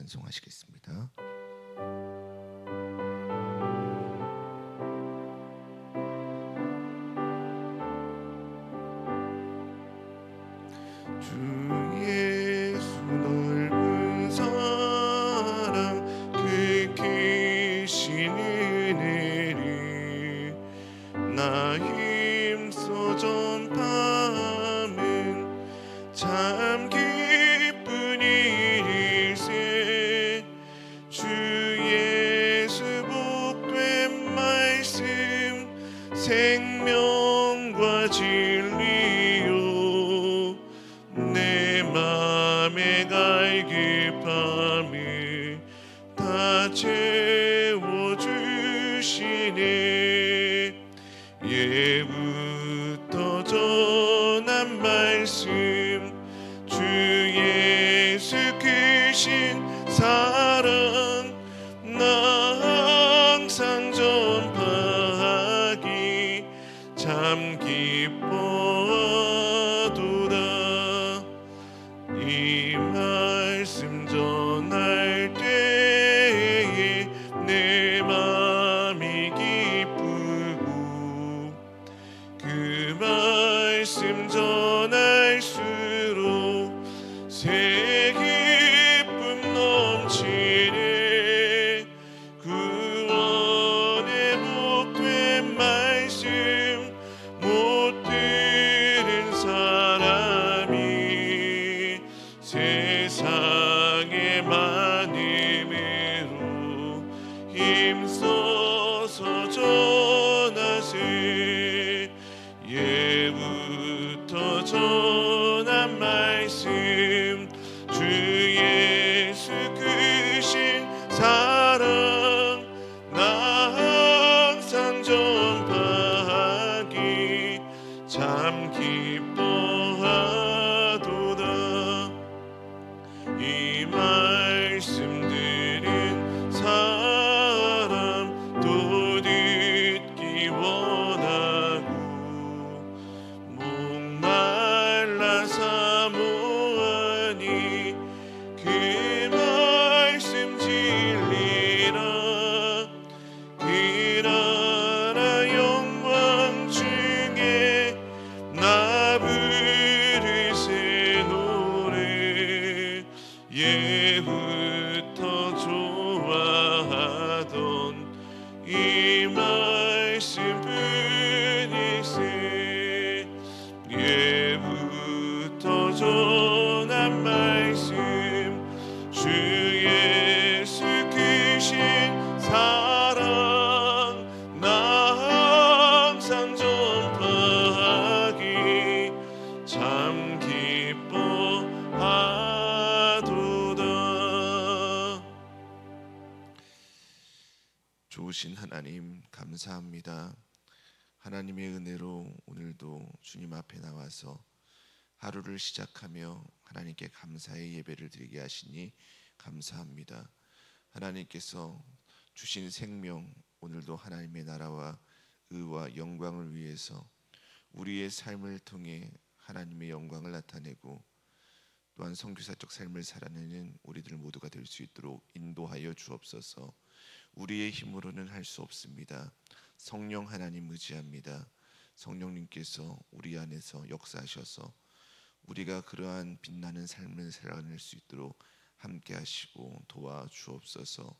찬송하시겠습니다. 주 예수 넓은 사랑 그 크신 은혜를 나 힘써 전파하면 참 기쁜 일일세. 주 예수 복된 말씀 생명과 진리요 내 맘에 갈급함을 다 채워주시네. 예부터 전한 말씀 주 예수 크신 사랑 나 항상 전파하기 참 기뻐하도다. 이 말씀 전할 때에 내 맘이 기쁘고 그 말씀 전할수록 새 기쁨 넘치네. 구원의 복된 말씀 못 들은 사람이 세상의 많음으로 힘써서 전하세. 예부터 전한 말씀 주 예수 크신 사랑 나 항상 전파하기 참 기뻐하도다. 이 말씀 들은 사람 또 듣기 원하고 목말라 사모하니 그 말씀 진리라. 그 나라 영광 중에 나 부를 새 노래. 예부터 좋아하던 이 말씀뿐일세. 예부터 전한 말씀 주 예수 크신 사랑 나 항상 전파하기 참 기뻐하도다. 좋으신 하나님 감사합니다. 하나님의 은혜로 오늘도 주님 앞에 나와서 하루를 시작하며 하나님께 감사의 예배를 드리게 하시니 감사합니다. 하나님께서 주신 생명, 오늘도 하나님의 나라와 의와 영광을 위해서 우리의 삶을 통해 하나님의 영광을 나타내고 또한 선교사적 삶을 살아내는 우리들 모두가 될 수 있도록 인도하여 주옵소서. 우리의 힘으로는 할 수 없습니다. 성령 하나님 의지합니다. 성령님께서 우리 안에서 역사하셔서 우리가 그러한 빛나는 삶을 살아낼 수 있도록 함께 하시고 도와주옵소서.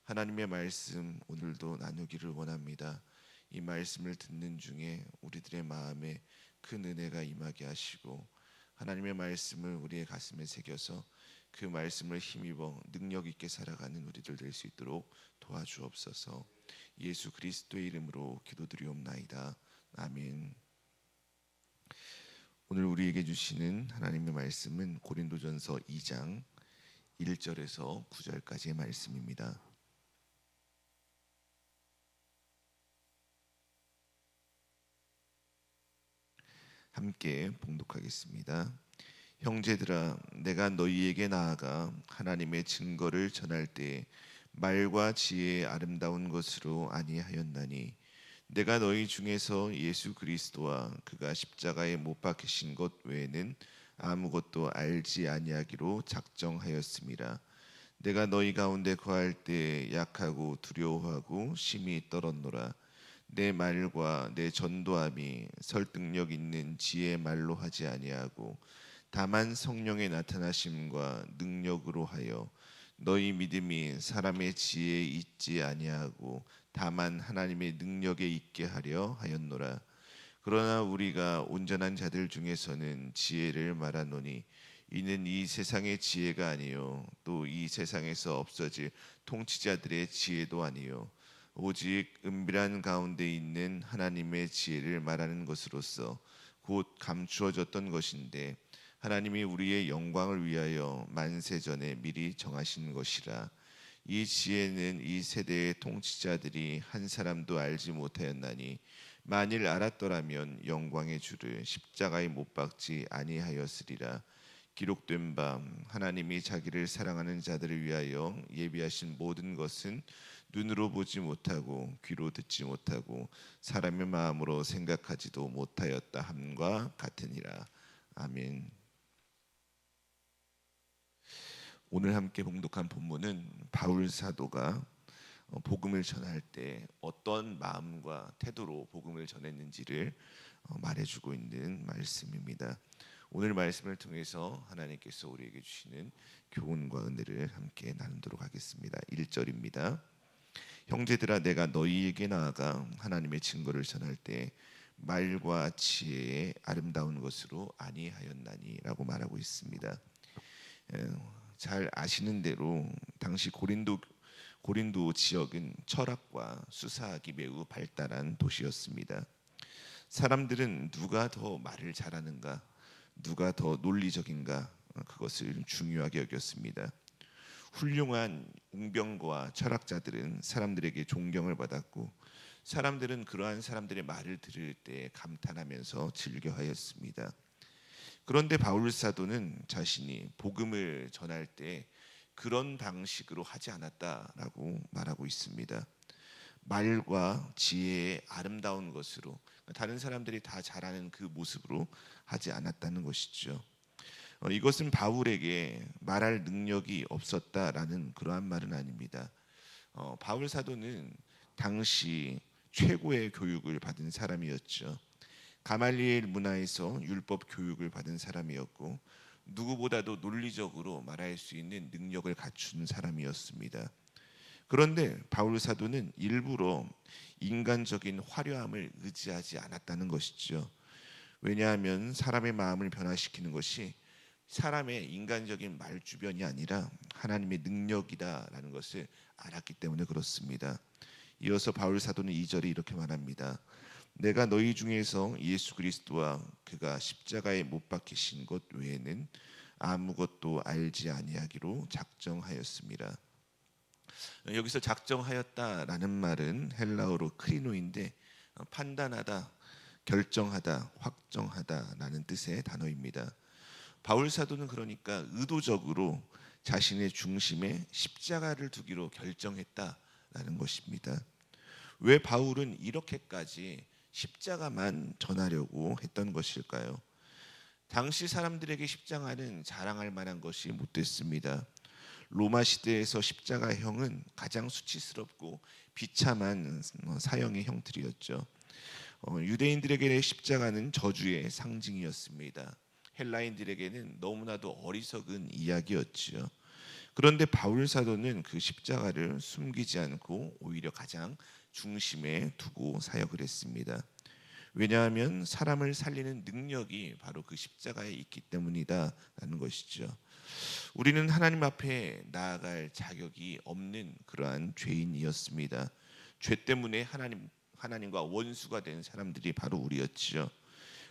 하나님의 말씀 오늘도 나누기를 원합니다. 이 말씀을 듣는 중에 우리들의 마음에 큰 은혜가 임하게 하시고 하나님의 말씀을 우리의 가슴에 새겨서 그 말씀을 힘입어 능력 있게 살아가는 우리들 될 수 있도록 도와주옵소서. 예수 그리스도의 이름으로 기도드리옵나이다. 아멘. 오늘 우리에게 주시는 하나님의 말씀은 고린도전서 2장 1절에서 9절까지의 말씀입니다. 함께 봉독하겠습니다. 형제들아, 내가 너희에게 나아가 하나님의 증거를 전할 때 말과 지혜의 아름다운 것으로 아니하였나니 내가 너희 중에서 예수 그리스도와 그가 십자가에 못 박히신 것 외에는 아무것도 알지 아니하기로 작정하였음이라. 내가 너희 가운데 거할 때 약하고 두려워하고 심히 떨었노라. 내 말과 내 전도함이 설득력 있는 지혜의 말로 하지 아니하고 다만 성령의 나타나심과 능력으로 하여 너희 믿음이 사람의 지혜에 있지 아니하고 다만 하나님의 능력에 있게 하려 하였노라. 그러나 우리가 온전한 자들 중에서는 지혜를 말하노니 이는 이 세상의 지혜가 아니요 또 이 세상에서 없어질 통치자들의 지혜도 아니요 오직 은밀한 가운데 있는 하나님의 지혜를 말하는 것으로서 곧 감추어졌던 것인데 하나님이 우리의 영광을 위하여 만세 전에 미리 정하신 것이라. 이 지혜는 이 세대의 통치자들이 한 사람도 알지 못하였나니 만일 알았더라면 영광의 주를 십자가에 못 박지 아니하였으리라. 기록된 바 하나님이 자기를 사랑하는 자들을 위하여 예비하신 모든 것은 눈으로 보지 못하고 귀로 듣지 못하고 사람의 마음으로 생각하지도 못하였다 함과 같으니라. 아멘. 오늘 함께 봉독한 본문은 바울 사도가 복음을 전할 때 어떤 마음과 태도로 복음을 전했는지를 말해주고 있는 말씀입니다. 오늘 말씀을 통해서 하나님께서 우리에게 주시는 교훈과 은혜를 함께 나누도록 하겠습니다. 1절입니다. 형제들아 내가 너희에게 나아가 하나님의 증거를 전할 때 말과 지혜의 아름다운 것으로 아니하였나니라고 말하고 있습니다. 잘 아시는 대로 당시 고린도 지역은 철학과 수사학이 매우 발달한 도시였습니다. 사람들은 누가 더 말을 잘하는가, 누가 더 논리적인가 그것을 중요하게 여겼습니다. 훌륭한 웅병과 철학자들은 사람들에게 존경을 받았고 사람들은 그러한 사람들의 말을 들을 때 감탄하면서 즐겨하였습니다. 그런데 바울 사도는 자신이 복음을 전할 때 그런 방식으로 하지 않았다라고 말하고 있습니다. 말과 지혜의 아름다운 것으로 다른 사람들이 다 잘하는 그 모습으로 하지 않았다는 것이죠. 이것은 바울에게 말할 능력이 없었다라는 그러한 말은 아닙니다. 바울 사도는 당시 최고의 교육을 받은 사람이었죠. 가말리엘 문화에서 율법 교육을 받은 사람이었고 누구보다도 논리적으로 말할 수 있는 능력을 갖춘 사람이었습니다. 그런데 바울 사도는 일부러 인간적인 화려함을 의지하지 않았다는 것이죠. 왜냐하면 사람의 마음을 변화시키는 것이 사람의 인간적인 말주변이 아니라 하나님의 능력이다라는 것을 알았기 때문에 그렇습니다. 이어서 바울 사도는 2절에 이렇게 말합니다. 내가 너희 중에서 예수 그리스도와 그가 십자가에 못 박히신 것 외에는 아무것도 알지 아니하기로 작정하였습니다. 여기서 작정하였다라는 말은 헬라어로 크리노인데 판단하다, 결정하다, 확정하다라는 뜻의 단어입니다. 바울 사도는 그러니까 의도적으로 자신의 중심에 십자가를 두기로 결정했다라는 것입니다. 왜 바울은 이렇게까지 십자가만 전하려고 했던 것일까요? 당시 사람들에게 십자가는 자랑할 만한 것이 못됐습니다. 로마 시대에서 십자가형은 가장 수치스럽고 비참한 사형의 형틀이었죠. 유대인들에게 십자가는 저주의 상징이었습니다. 헬라인들에게는 너무나도 어리석은 이야기였죠. 그런데 바울 사도는 그 십자가를 숨기지 않고 오히려 가장 중심에 두고 사역을 했습니다. 왜냐하면 사람을 살리는 능력이 바로 그 십자가에 있기 때문이다라는 것이죠. 우리는 하나님 앞에 나아갈 자격이 없는 그러한 죄인이었습니다. 죄 때문에 하나님과 원수가 된 사람들이 바로 우리였지요.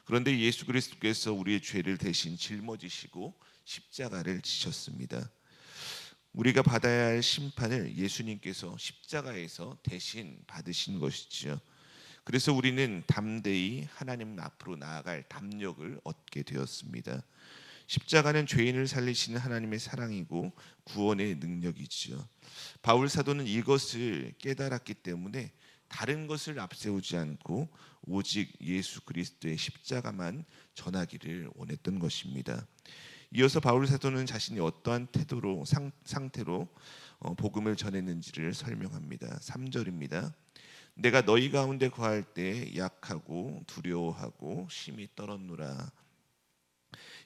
그런데 예수 그리스도께서 우리의 죄를 대신 짊어지시고 십자가를 지셨습니다. 우리가 받아야 할 심판을 예수님께서 십자가에서 대신 받으신 것이지요. 그래서 우리는 담대히 하나님 앞으로 나아갈 담력을 얻게 되었습니다. 십자가는 죄인을 살리시는 하나님의 사랑이고 구원의 능력이지요. 바울 사도는 이것을 깨달았기 때문에 다른 것을 앞세우지 않고 오직 예수 그리스도의 십자가만 전하기를 원했던 것입니다. 이어서 바울 사도는 자신이 어떠한 태도로 상태로 복음을 전했는지를 설명합니다. 3절입니다. 내가 너희 가운데 거할 때 약하고 두려워하고 심히 떨었노라.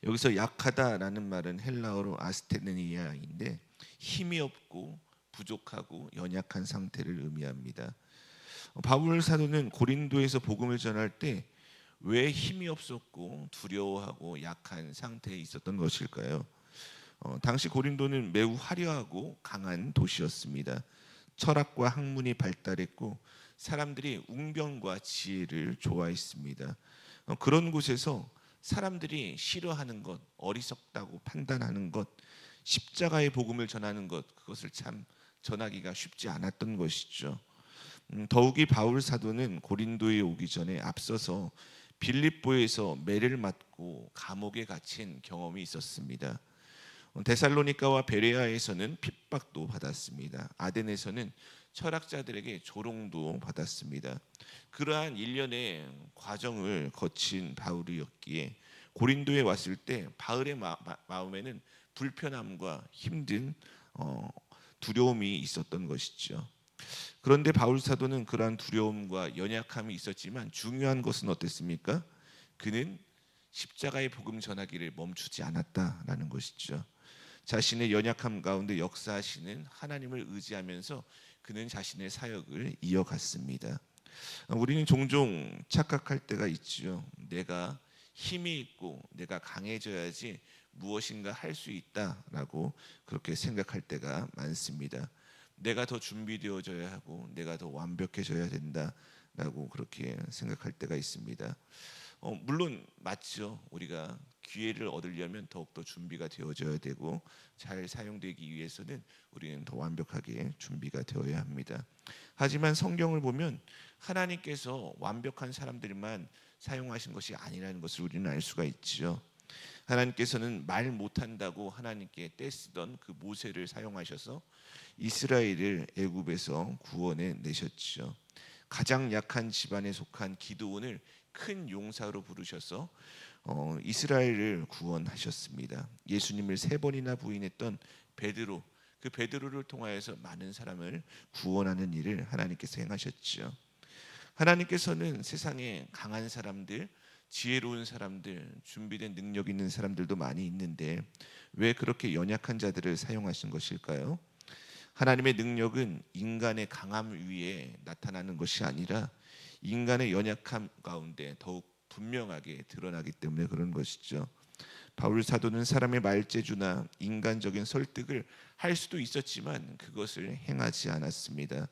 여기서 약하다라는 말은 헬라어로 아스테네니아인데 힘이 없고 부족하고 연약한 상태를 의미합니다. 바울 사도는 고린도에서 복음을 전할 때 왜 힘이 없었고 두려워하고 약한 상태에 있었던 것일까요? 당시 고린도는 매우 화려하고 강한 도시였습니다. 철학과 학문이 발달했고 사람들이 웅변과 지혜를 좋아했습니다. 그런 곳에서 사람들이 싫어하는 것, 어리석다고 판단하는 것, 십자가의 복음을 전하는 것, 그것을 참 전하기가 쉽지 않았던 것이죠. 더욱이 바울 사도는 고린도에 오기 전에 앞서서 빌립보에서 매를 맞고 감옥에 갇힌 경험이 있었습니다. 데살로니가와 베레아에서는 핍박도 받았습니다. 아덴에서는 철학자들에게 조롱도 받았습니다. 그러한 일련의 과정을 거친 바울이었기에 고린도에 왔을 때 바울의 마음에는 불편함과 힘든 두려움이 있었던 것이죠. 그런데 바울 사도는 그러한 두려움과 연약함이 있었지만 중요한 것은 어땠습니까? 그는 십자가의 복음 전하기를 멈추지 않았다라는 것이죠. 자신의 연약함 가운데 역사하시는 하나님을 의지하면서 그는 자신의 사역을 이어갔습니다. 우리는 종종 착각할 때가 있죠. 내가 힘이 있고 내가 강해져야지 무엇인가 할 수 있다라고 그렇게 생각할 때가 많습니다. 내가 더 준비되어져야 하고 내가 더 완벽해져야 된다라고 그렇게 생각할 때가 있습니다. 물론 맞죠. 우리가 기회를 얻으려면 더욱더 준비가 되어져야 되고 잘 사용되기 위해서는 우리는 더 완벽하게 준비가 되어야 합니다. 하지만 성경을 보면 하나님께서 완벽한 사람들만 사용하신 것이 아니라는 것을 우리는 알 수가 있죠. 하나님께서는 말 못한다고 하나님께 떼쓰던 그 모세를 사용하셔서 이스라엘을 애굽에서 구원해 내셨죠. 가장 약한 집안에 속한 기드온을 큰 용사로 부르셔서 이스라엘을 구원하셨습니다. 예수님을 3번이나 부인했던 베드로, 그 베드로를 통하여서 많은 사람을 구원하는 일을 하나님께서 행하셨죠. 하나님께서는 세상에 강한 사람들, 지혜로운 사람들, 준비된 능력 있는 사람들도 많이 있는데 왜 그렇게 연약한 자들을 사용하신 것일까요? 하나님의 능력은 인간의 강함 위에 나타나는 것이 아니라 인간의 연약함 가운데 더욱 분명하게 드러나기 때문에 그런 것이죠. 바울 사도는 사람의 말재주나 인간적인 설득을 할 수도 있었지만 그것을 행하지 않았습니다.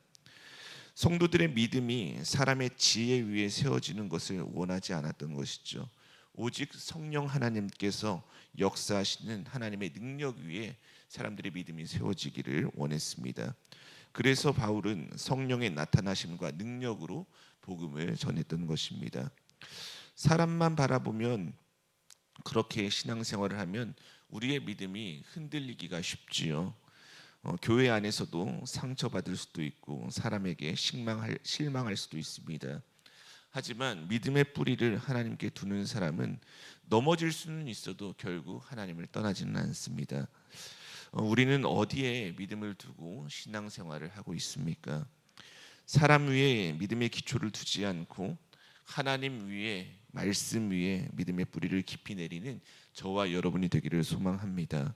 성도들의 믿음이 사람의 지혜 위에 세워지는 것을 원하지 않았던 것이죠. 오직 성령 하나님께서 역사하시는 하나님의 능력 위에 사람들의 믿음이 세워지기를 원했습니다. 그래서 바울은 성령의 나타나심과 능력으로 복음을 전했던 것입니다. 사람만 바라보면 그렇게 신앙생활을 하면 우리의 믿음이 흔들리기가 쉽지요. 교회 안에서도 상처받을 수도 있고 사람에게 실망할 수도 있습니다. 하지만 믿음의 뿌리를 하나님께 두는 사람은 넘어질 수는 있어도 결국 하나님을 떠나지는 않습니다. 우리는 어디에 믿음을 두고 신앙생활을 하고 있습니까? 사람 위에 믿음의 기초를 두지 않고 하나님 위에, 말씀 위에 믿음의 뿌리를 깊이 내리는 저와 여러분이 되기를 소망합니다.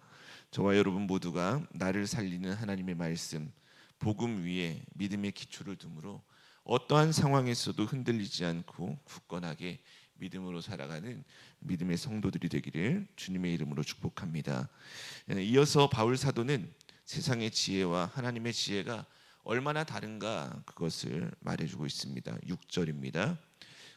저와 여러분 모두가 나를 살리는 하나님의 말씀, 복음 위에 믿음의 기초를 두므로 어떠한 상황에서도 흔들리지 않고 굳건하게 믿음으로 살아가는 믿음의 성도들이 되기를 주님의 이름으로 축복합니다. 이어서 바울 사도는 세상의 지혜와 하나님의 지혜가 얼마나 다른가 그것을 말해주고 있습니다. 6절입니다.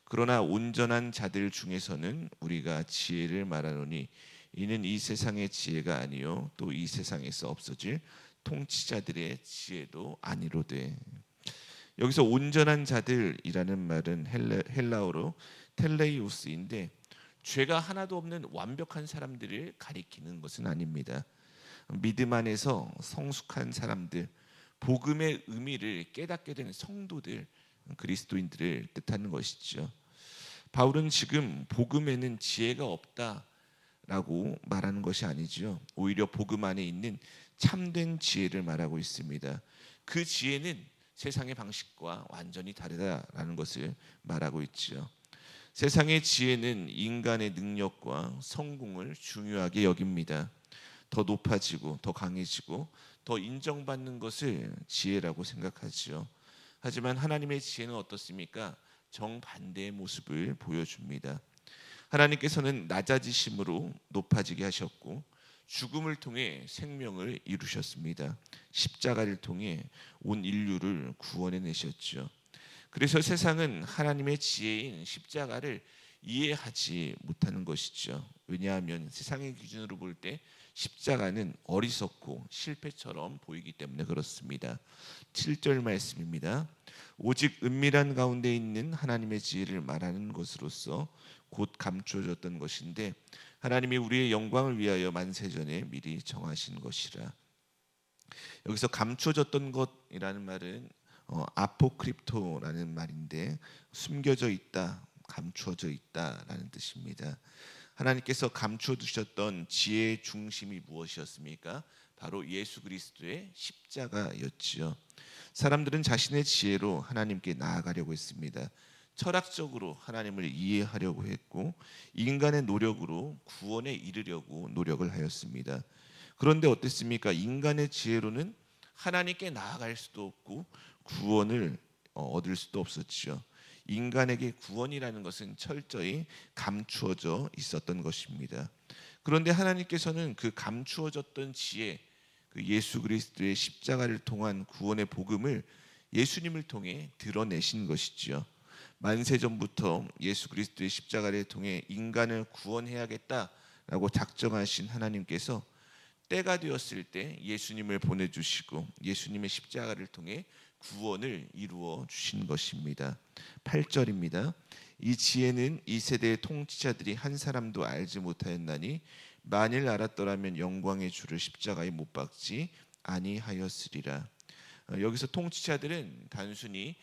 그러나 온전한 자들 중에서는 우리가 지혜를 말하노니 이는 이 세상의 지혜가 아니요 또 이 세상에서 없어질 통치자들의 지혜도 아니로되. 여기서 온전한 자들이라는 말은 헬라어로 텔레이오스인데 죄가 하나도 없는 완벽한 사람들을 가리키는 것은 아닙니다. 믿음 안에서 성숙한 사람들, 복음의 의미를 깨닫게 되는 성도들, 그리스도인들을 뜻하는 것이죠. 바울은 지금 복음에는 지혜가 없다라고 라고 말하는 것이 아니지요. 오히려 복음 안에 있는 참된 지혜를 말하고 있습니다. 그 지혜는 세상의 방식과 완전히 다르다라는 것을 말하고 있지요. 세상의 지혜는 인간의 능력과 성공을 중요하게 여깁니다. 더 높아지고 더 강해지고 더 인정받는 것을 지혜라고 생각하지요. 하지만 하나님의 지혜는 어떻습니까? 정반대의 모습을 보여줍니다. 하나님께서는 낮아지심으로 높아지게 하셨고 죽음을 통해 생명을 이루셨습니다. 십자가를 통해 온 인류를 구원해 내셨죠. 그래서 세상은 하나님의 지혜인 십자가를 이해하지 못하는 것이죠. 왜냐하면 세상의 기준으로 볼 때 십자가는 어리석고 실패처럼 보이기 때문에 그렇습니다. 7절 말씀입니다. 오직 은밀한 가운데 있는 하나님의 지혜를 말하는 것으로서 곧 감추어졌던 것인데 하나님이 우리의 영광을 위하여 만세전에 미리 정하신 것이라. 여기서 감추어졌던 것이라는 말은 아포크립토라는 말인데 숨겨져 있다, 감추어져 있다라는 뜻입니다. 하나님께서 감추어 두셨던 지혜의 중심이 무엇이었습니까? 바로 예수 그리스도의 십자가였지요. 사람들은 자신의 지혜로 하나님께 나아가려고 했습니다. 철학적으로 하나님을 이해하려고 했고 인간의 노력으로 구원에 이르려고 노력을 하였습니다. 그런데 어땠습니까? 인간의 지혜로는 하나님께 나아갈 수도 없고 구원을 얻을 수도 없었죠. 인간에게 구원이라는 것은 철저히 감추어져 있었던 것입니다. 그런데 하나님께서는 그 감추어졌던 지혜, 그 예수 그리스도의 십자가를 통한 구원의 복음을 예수님을 통해 드러내신 것이지요. 만세전부터 예수 그리스도의 십자가를 통해 인간을 구원해야겠다라고 작정하신 하나님께서 때가 되었을 때 예수님을 보내주시고 예수님의 십자가를 통해 구원을 이루어 주신 것입니다. 8절입니다. 이 지혜는 이 세대의 통치자들이 한 사람도 알지 못하였나니 만일 알았더라면 영광의 주를 십자가에 못 박지 아니하였으리라. 여기서 통치자들은 단순히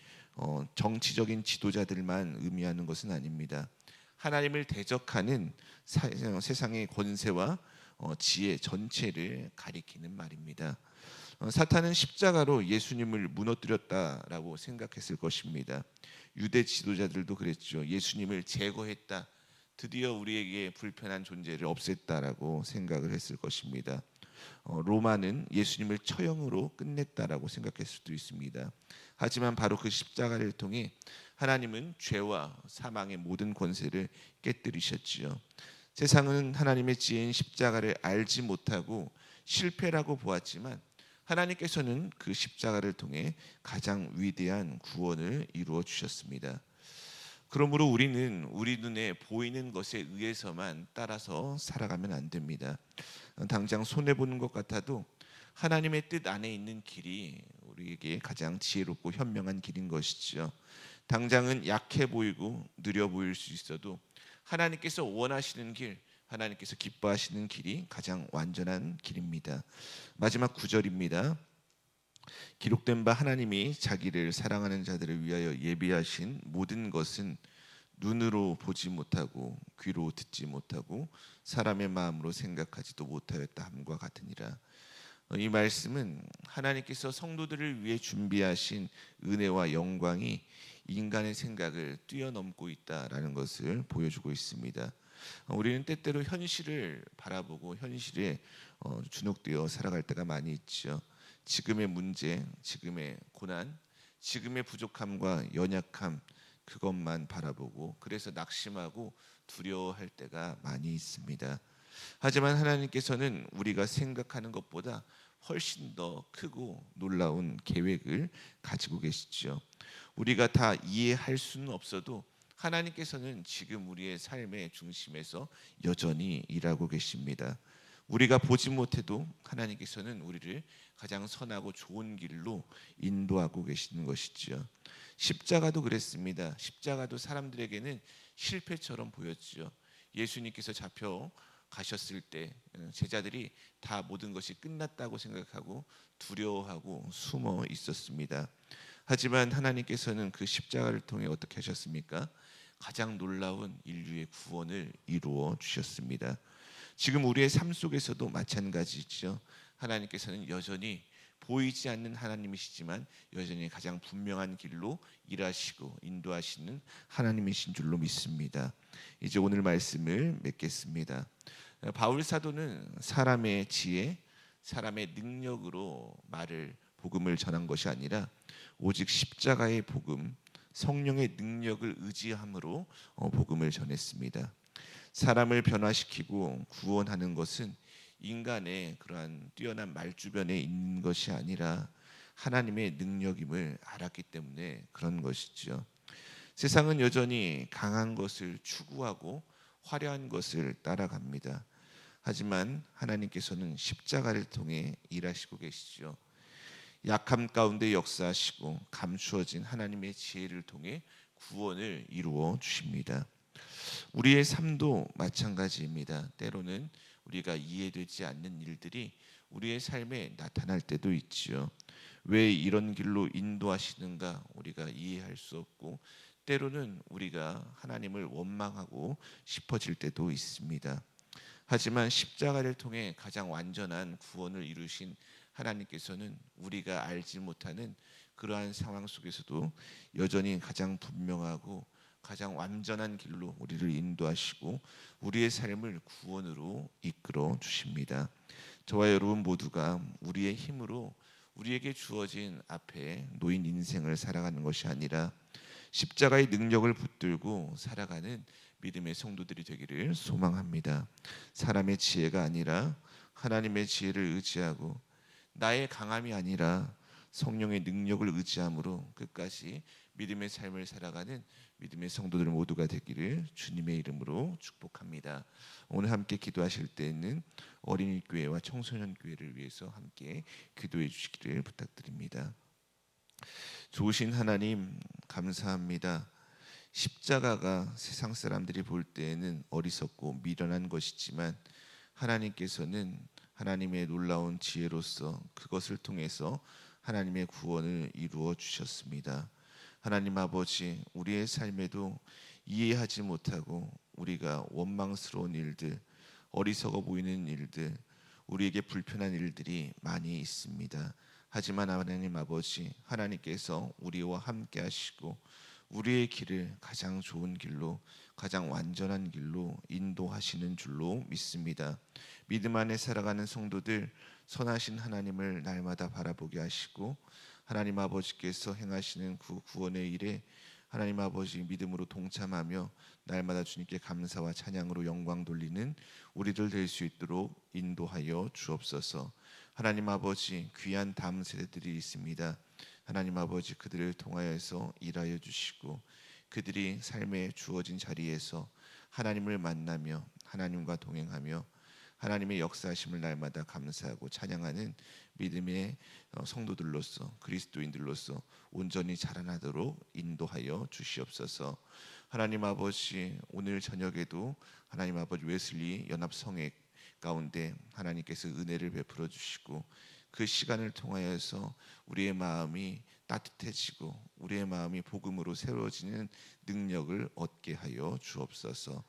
정치적인 지도자들만 의미하는 것은 아닙니다. 하나님을 대적하는 세상의 권세와 지혜 전체를 가리키는 말입니다. 사탄은 십자가로 예수님을 무너뜨렸다라고 생각했을 것입니다. 유대 지도자들도 그랬죠. 예수님을 제거했다. 드디어 우리에게 불편한 존재를 없앴다라고 생각을 했을 것입니다. 로마는 예수님을 처형으로 끝냈다라고 생각할 수도 있습니다. 하지만 바로 그 십자가를 통해 하나님은 죄와 사망의 모든 권세를 깨뜨리셨지요. 세상은 하나님의 지혜인 십자가를 알지 못하고 실패라고 보았지만 하나님께서는 그 십자가를 통해 가장 위대한 구원을 이루어 주셨습니다. 그러므로 우리는 우리 눈에 보이는 것에 의해서만 따라서 살아가면 안 됩니다. 당장 손해 보는 것 같아도 하나님의 뜻 안에 있는 길이 우리에게 가장 지혜롭고 현명한 길인 것이죠. 당장은 약해 보이고 느려 보일 수 있어도 하나님께서 원하시는 길, 하나님께서 기뻐하시는 길이 가장 완전한 길입니다. 마지막 9절입니다. 기록된 바 하나님이 자기를 사랑하는 자들을 위하여 예비하신 모든 것은 눈으로 보지 못하고 귀로 듣지 못하고 사람의 마음으로 생각하지도 못하였다 함과 같으니라. 이 말씀은 하나님께서 성도들을 위해 준비하신 은혜와 영광이 인간의 생각을 뛰어넘고 있다라는 것을 보여주고 있습니다. 우리는 때때로 현실을 바라보고 현실에 주눅되어 살아갈 때가 많이 있죠. 지금의 문제, 지금의 고난, 지금의 부족함과 연약함 그것만 바라보고 그래서 낙심하고 두려워할 때가 많이 있습니다. 하지만 하나님께서는 우리가 생각하는 것보다 훨씬 더 크고 놀라운 계획을 가지고 계시죠. 우리가 다 이해할 수는 없어도 하나님께서는 지금 우리의 삶의 중심에서 여전히 일하고 계십니다. 우리가 보지 못해도 하나님께서는 우리를 가장 선하고 좋은 길로 인도하고 계시는 것이지요. 십자가도 그랬습니다. 십자가도 사람들에게는 실패처럼 보였지요. 예수님께서 잡혀 가셨을 때 제자들이 다 모든 것이 끝났다고 생각하고 두려워하고 숨어 있었습니다. 하지만 하나님께서는 그 십자가를 통해 어떻게 하셨습니까? 가장 놀라운 인류의 구원을 이루어 주셨습니다. 지금 우리의 삶 속에서도 마찬가지죠. 하나님께서는 여전히 보이지 않는 하나님이시지만 여전히 가장 분명한 길로 일하시고 인도하시는 하나님이신 줄로 믿습니다. 이제 오늘 말씀을 맺겠습니다. 바울 사도는 사람의 지혜, 사람의 능력으로 복음을 전한 것이 아니라 오직 십자가의 복음, 성령의 능력을 의지함으로 복음을 전했습니다. 사람을 변화시키고 구원하는 것은 인간의 그러한 뛰어난 말주변에 있는 것이 아니라 하나님의 능력임을 알았기 때문에 그런 것이죠. 세상은 여전히 강한 것을 추구하고 화려한 것을 따라갑니다. 하지만 하나님께서는 십자가를 통해 일하시고 계시죠. 약함 가운데 역사하시고 감추어진 하나님의 지혜를 통해 구원을 이루어 주십니다. 우리의 삶도 마찬가지입니다. 때로는 우리가 이해되지 않는 일들이 우리의 삶에 나타날 때도 있지요. 왜 이런 길로 인도하시는가 우리가 이해할 수 없고, 때로는 우리가 하나님을 원망하고 싶어질 때도 있습니다. 하지만 십자가를 통해 가장 완전한 구원을 이루신 하나님께서는 우리가 알지 못하는 그러한 상황 속에서도 여전히 가장 분명하고 가장 완전한 길로 우리를 인도하시고 우리의 삶을 구원으로 이끌어 주십니다. 저와 여러분 모두가 우리의 힘으로 우리에게 주어진 앞에 놓인 인생을 살아가는 것이 아니라 십자가의 능력을 붙들고 살아가는 믿음의 성도들이 되기를 소망합니다. 사람의 지혜가 아니라 하나님의 지혜를 의지하고 나의 강함이 아니라 성령의 능력을 의지함으로 끝까지 믿음의 삶을 살아가는 믿음의 성도들 모두가 되기를 주님의 이름으로 축복합니다. 오늘 함께 기도하실 때에는 어린이교회와 청소년교회를 위해서 함께 기도해 주시기를 부탁드립니다. 좋으신 하나님 감사합니다. 십자가가 세상 사람들이 볼 때에는 어리석고 미련한 것이지만 하나님께서는 하나님의 놀라운 지혜로서 그것을 통해서 하나님의 구원을 이루어 주셨습니다. 하나님 아버지, 우리의 삶에도 이해하지 못하고 우리가 원망스러운 일들, 어리석어 보이는 일들, 우리에게 불편한 일들이 많이 있습니다. 하지만 하나님 아버지, 하나님께서 우리와 함께 하시고 우리의 길을 가장 좋은 길로, 가장 완전한 길로 인도하시는 줄로 믿습니다. 믿음 안에 살아가는 성도들, 선하신 하나님을 날마다 바라보게 하시고 하나님 아버지께서 행하시는 그 구원의 일에 하나님 아버지 믿음으로 동참하며 날마다 주님께 감사와 찬양으로 영광 돌리는 우리들 될 수 있도록 인도하여 주옵소서. 하나님 아버지, 귀한 다음 세대들이 있습니다. 하나님 아버지, 그들을 통하여서 일하여 주시고 그들이 삶에 주어진 자리에서 하나님을 만나며 하나님과 동행하며 하나님의 역사하심을 날마다 감사하고 찬양하는 믿음의 성도들로서, 그리스도인들로서 온전히 자라나도록 인도하여 주시옵소서. 하나님 아버지, 오늘 저녁에도 하나님 아버지 웨슬리 연합성회 가운데 하나님께서 은혜를 베풀어 주시고 그 시간을 통하여서 우리의 마음이 따뜻해지고 우리의 마음이 복음으로 새로워지는 능력을 얻게 하여 주옵소서.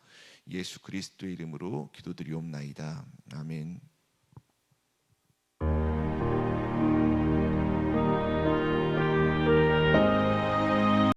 예수 그리스도의 이름으로 기도드리옵나이다. 아멘.